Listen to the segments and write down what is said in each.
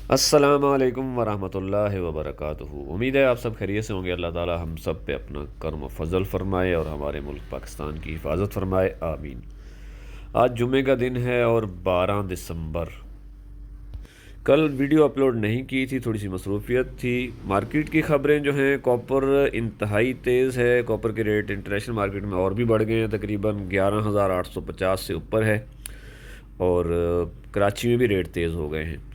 अस्सलामुअलैकुम वरहमतुल्लाहि वबरकातुहू। उम्मीद है आप सब खैरियत से होंगे। अल्लाह ताला हम सब पे अपना करम व फजल फरमाए और हमारे मुल्क पाकिस्तान की हिफाजत फरमाए, आमीन। आज जुमे का दिन है और 12 दिसंबर। कल वीडियो अपलोड नहीं की थी, थोड़ी सी मसरूफियत थी। मार्केट की ख़बरें जो हैं, कॉपर इंतहाई तेज़ है। कॉपर के रेट इंटरनेशनल मार्केट में और भी बढ़ गए हैं, तकरीबन 11,850 से ऊपर है। और कराची में भी रेट तेज़ हो गए हैं।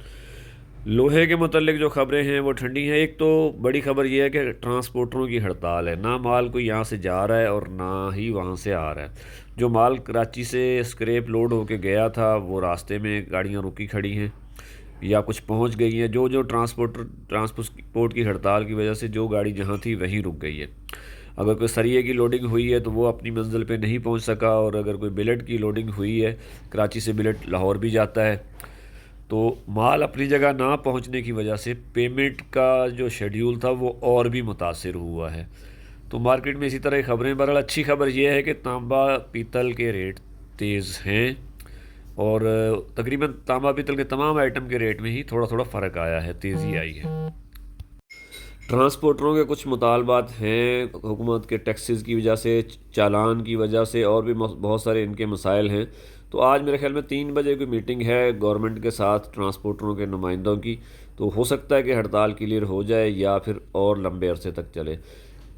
लोहे के मुतल्लिक जो ख़बरें हैं वो ठंडी हैं। एक तो बड़ी ख़बर यह है कि ट्रांसपोर्टरों की हड़ताल है। ना माल कोई यहाँ से जा रहा है और ना ही वहाँ से आ रहा है। जो माल कराची से स्क्रैप लोड होके गया था वो रास्ते में गाड़ियाँ रुकी खड़ी हैं या कुछ पहुँच गई हैं। जो जो ट्रांसपोर्ट की हड़ताल की वजह से जो गाड़ी जहाँ थी वहीं रुक गई है। अगर कोई सरिये की लोडिंग हुई है तो वो अपनी मंजिल पे नहीं पहुँच सका, और अगर कोई बिलेट की लोडिंग हुई है, कराची से बिलेट लाहौर भी जाता है, तो माल अपनी जगह ना पहुंचने की वजह से पेमेंट का जो शेड्यूल था वो और भी मुतासिर हुआ है। तो मार्केट में इसी तरह की खबरें। बहरहाल अच्छी खबर यह है कि तांबा पीतल के रेट तेज़ हैं, और तकरीबन तांबा पीतल के तमाम आइटम के रेट में ही थोड़ा थोड़ा फ़र्क आया है, तेज़ी आई है। ट्रांसपोर्टरों के कुछ मुतालबात हैं हुकूमत के टैक्सेस की वजह से, चालान की वजह से, और भी बहुत सारे इनके मसाइल हैं। तो आज मेरे ख्याल में 3 बजे की मीटिंग है गवर्नमेंट के साथ ट्रांसपोर्टरों के नुमाइंदों की। तो हो सकता है कि हड़ताल क्लियर हो जाए या फिर और लंबे अरसे तक चले।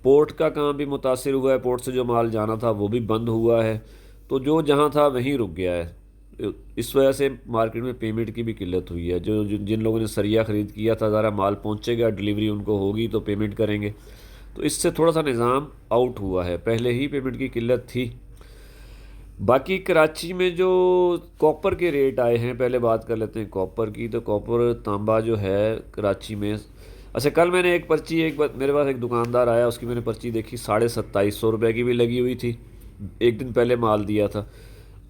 पोर्ट का काम भी मुतासिर हुआ है। पोर्ट से जो माल जाना था वो भी बंद हुआ है। तो जो जहाँ था वहीं रुक गया है। इस वजह से मार्केट में पेमेंट की भी किल्लत हुई है। जिन लोगों ने सरिया ख़रीद किया था, ज़रा माल पहुँचेगा, डिलीवरी उनको होगी तो पेमेंट करेंगे। तो इससे थोड़ा सा निज़ाम आउट हुआ है, पहले ही पेमेंट की किल्लत थी। बाकी कराची में जो कॉपर के रेट आए हैं, पहले बात कर लेते हैं कॉपर की। तो कॉपर तांबा जो है कराची में, अच्छा, कल मैंने एक पर्ची, मेरे पास एक दुकानदार आया, उसकी मैंने पर्ची देखी, 2750 रुपये की भी लगी हुई थी। एक दिन पहले माल दिया था।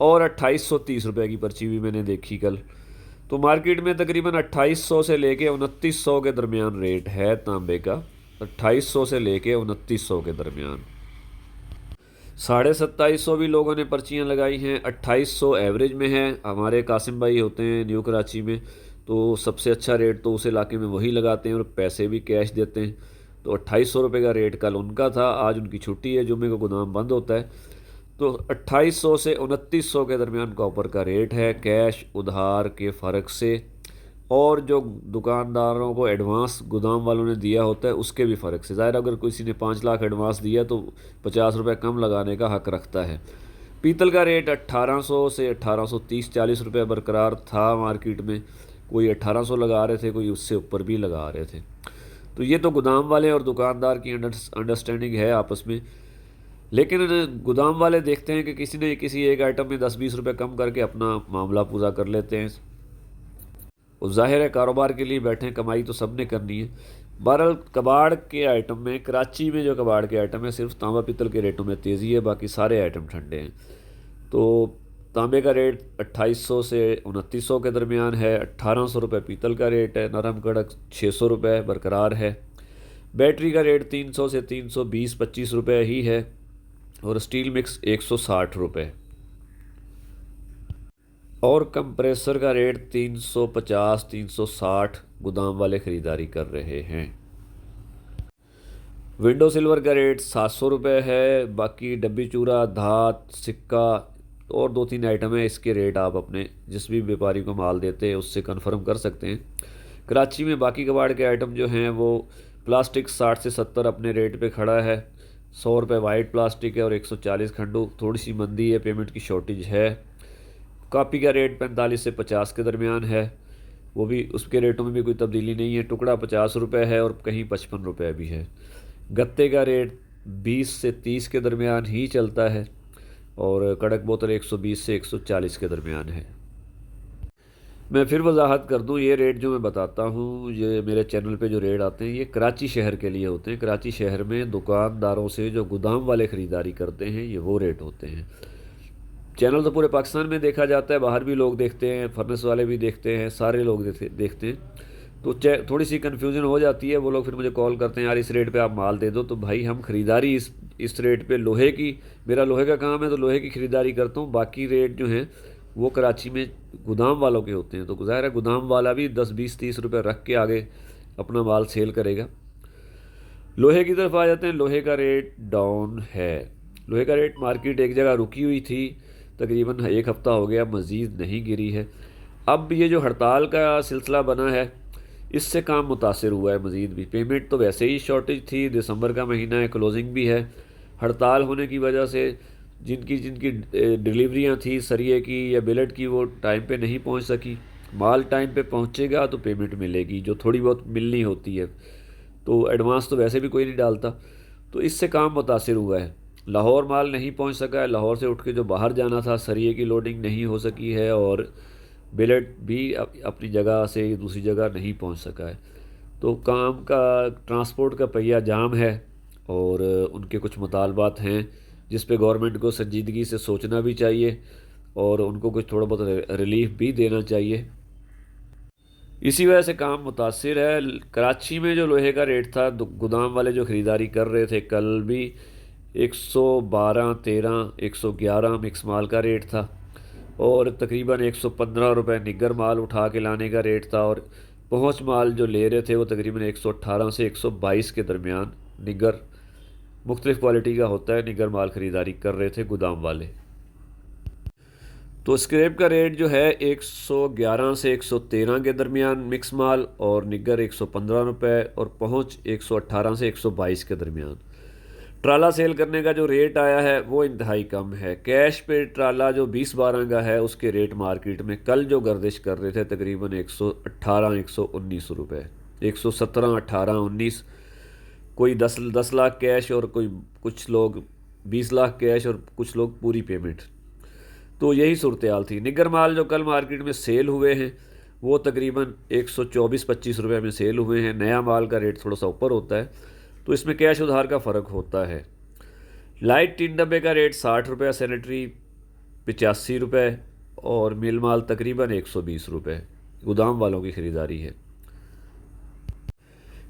और 2830 रुपये की पर्ची भी मैंने देखी कल। तो मार्केट में तकरीबन 2800 से लेके 2900 के दरमियान रेट है तांबे का। 2800 से लेके 2900 के दरमियान। 2750 भी लोगों ने पर्चियाँ लगाई हैं। 2800 एवरेज में है। हमारे कासिम भाई होते हैं न्यू कराची में, तो सबसे अच्छा रेट तो उस इलाके में वही लगाते हैं और पैसे भी कैश देते हैं। तो 2800 रुपये का रेट कल उनका था। आज उनकी छुट्टी है, जुम्मे को गोदाम बंद होता है। तो 2800 से 2900 के दरमियान कॉपर का रेट है, कैश उधार के फ़र्क से। और जो दुकानदारों को एडवांस गोदाम वालों ने दिया होता है उसके भी फ़र्क से। ज़ाहिर अगर किसी ने 5 लाख एडवांस दिया तो 50 रुपये कम लगाने का हक़ रखता है। पीतल का रेट 1800 से 1830-40 रुपये बरकरार था मार्केट में। कोई 1800 लगा रहे थे, कोई उससे ऊपर भी लगा रहे थे। तो ये तो गोदाम वाले और दुकानदार की अंडरस्टैंडिंग है आपस में। लेकिन गोदाम वाले देखते हैं कि किसी न किसी एक आइटम में 10-20 रुपये कम करके अपना मामला पूरा कर लेते हैं। और ज़ाहिर है कारोबार के लिए बैठे हैं, कमाई तो सब ने करनी है। बहरहाल कबाड़ के आइटम में, कराची में जो कबाड़ के आइटम है, सिर्फ तांबा पीतल के रेटों में तेज़ी है, बाकी सारे आइटम ठंडे हैं। तो तांबे का रेट 2800 से 2900 के दरमियान है। 1800 रुपये पीतल का रेट है। नरम कड़क 600 रुपये बरकरार है। बैटरी का रेट 300 से 320-25 रुपये ही है। और स्टील मिक्स 160 रुपये। और कंप्रेसर का रेट 350-360 गोदाम वाले ख़रीदारी कर रहे हैं। विंडो सिल्वर का रेट 700 रुपये है। बाकी डब्बी चूरा, धात, सिक्का और 2-3 आइटम है, इसके रेट आप अपने जिस भी व्यापारी को माल देते हैं उससे कंफर्म कर सकते हैं। कराची में बाकी कबाड़ के आइटम जो हैं वो प्लास्टिक 60 से 70 अपने रेट पे खड़ा है। 100 रुपये वाइट प्लास्टिक है और 140 खंडू। थोड़ी सी मंदी है, पेमेंट की शॉर्टेज है। कॉपी का रेट 45 से 50 के दरमियान है। वो भी, उसके रेटों में भी कोई तब्दीली नहीं है। टुकड़ा 50 रुपये है और कहीं 55 रुपये भी है। गत्ते का रेट 20 से 30 के दरमियान ही चलता है। और कड़क बोतल 120 से 140 के दरमियान है। मैं फिर वजाहत कर दूं, ये रेट जो मैं बताता हूँ, ये मेरे चैनल पे जो रेट आते हैं ये कराची शहर के लिए होते हैं। कराची शहर में दुकानदारों से जो गोदाम वाले ख़रीदारी करते हैं ये वो रेट होते हैं। चैनल तो पूरे पाकिस्तान में देखा जाता है, बाहर भी लोग देखते हैं, फर्नेस वाले भी देखते हैं, सारे लोग देखते हैं। तो थोड़ी सी कन्फ्यूजन हो जाती है। वो लोग फिर मुझे कॉल करते हैं, यार इस रेट पे आप माल दे दो। तो भाई हम ख़रीदारी इस रेट पे लोहे की, मेरा लोहे का काम है तो लोहे की ख़रीदारी करता हूँ। बाकी रेट जो हैं वो कराची में गोदाम वालों के होते हैं। तो ज़ाहिर है गोदाम वाला भी 10 20 30 रुपये रख के आगे अपना माल सेल करेगा। लोहे की तरफ आ जाते हैं। लोहे का रेट डाउन है। लोहे का रेट मार्केट एक जगह रुकी हुई थी, तकरीबन एक हफ़्ता हो गया, मज़ीद नहीं गिरी है। अब ये जो हड़ताल का सिलसिला बना है, इससे काम मुतासर हुआ है मज़ीद भी। पेमेंट तो वैसे ही शॉर्टेज थी, दिसंबर का महीना है, क्लोजिंग भी है। हड़ताल होने की वजह से जिनकी जिनकी डिलीवरियाँ थी सरिये की या बिलेट की, वो टाइम पे नहीं पहुंच सकी। माल टाइम पे पहुंचेगा तो पेमेंट मिलेगी, जो थोड़ी बहुत मिलनी होती है। तो एडवांस तो वैसे भी कोई नहीं डालता, तो इससे काम मुतासर हुआ है। लाहौर माल नहीं पहुंच सका है। लाहौर से उठ के जो बाहर जाना था, सरिये की लोडिंग नहीं हो सकी है, और बिलेट भी अपनी जगह से दूसरी जगह नहीं पहुंच सका है। तो काम का, ट्रांसपोर्ट का पहिया जाम है, और उनके कुछ मुतालबात हैं जिस पे गवर्नमेंट को संजीदगी से सोचना भी चाहिए, और उनको कुछ थोड़ा बहुत रिलीफ भी देना चाहिए। इसी वजह से काम मुतासिर है। कराची में जो लोहे का रेट था, गोदाम वाले जो ख़रीदारी कर रहे थे, कल भी 112 13 111 मिक्स माल का रेट था, और तकरीबन 115 रुपये निगर माल उठा के लाने का रेट था, और पहुंच माल जो ले रहे थे वो तकरीबन 118 से 122 के दरमियान निगर, मुख्तलिफ़ क्वालिटी का होता है, निगर माल ख़रीदारी कर रहे थे गोदाम वाले। तो स्क्रैप का रेट जो है 111 से 113 के दरमियान मिक्स माल, और निगर 115 रुपये, और पहुंच 118 से 122 के दरमियान। ट्राला सेल करने का जो रेट आया है वो इंतहाई कम है। कैश पे ट्राला जो 20-12 का है, उसके रेट मार्केट में कल जो गर्दिश कर रहे थे तकरीबन 118 119 रुपये, 117 18 19। कोई 10 लाख कैश, और कोई कुछ लोग 20 लाख कैश, और कुछ लोग पूरी पेमेंट। तो यही सूरत हाल थी। निगर माल जो कल मार्केट में सेल हुए हैं वो तकरीबन 124-25 रुपये में सेल हुए हैं। नया माल का रेट थोड़ा सा ऊपर होता है, तो इसमें कैश उधार का फ़र्क होता है। लाइट 3 डब्बे का रेट 60 रुपये, सैनिटरी 85 रुपये, और मिल माल तकरीबन 120 रुपये। गोदाम वालों की ख़रीदारी है।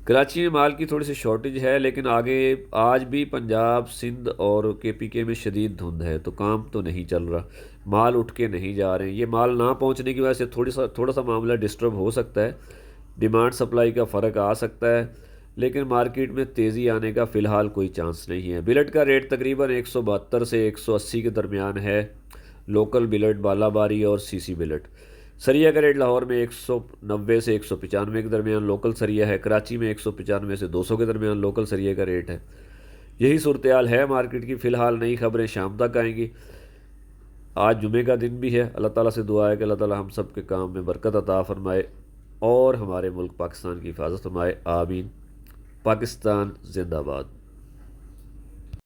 कराची में माल की थोड़ी सी शॉर्टेज है, लेकिन आगे आज भी पंजाब, सिंध और KPK में शदीद धुंध है, तो काम तो नहीं चल रहा, माल उठ के नहीं जा रहे हैं। ये माल ना पहुंचने की वजह से थोड़ा सा मामला डिस्टर्ब हो सकता है, डिमांड सप्लाई का फ़र्क आ सकता है, लेकिन मार्केट में तेज़ी आने का फ़िलहाल कोई चांस नहीं है। बिलेट का रेट तकरीबन 172 से 180 के दरमियान है, लोकल बिलेट, बालाबारी और CC बिलेट। सरिया का रेट लाहौर में 190 से 195 के दरमियान लोकल सरिया है। कराची में 195 से 200 के दरमियान लोकल सरिया का रेट है। यही सूरत हाल है मार्केट की फ़िलहाल। नई खबरें शाम तक आएंगी। आज जुमे का दिन भी है। अल्लाह ताला से दुआ है कि अल्लाह ताला हम सब के काम में बरकत अता फ़रमाए, और हमारे मुल्क पाकिस्तान की हिफाजत फरमाए। आमीन। पाकिस्तान जिंदाबाद।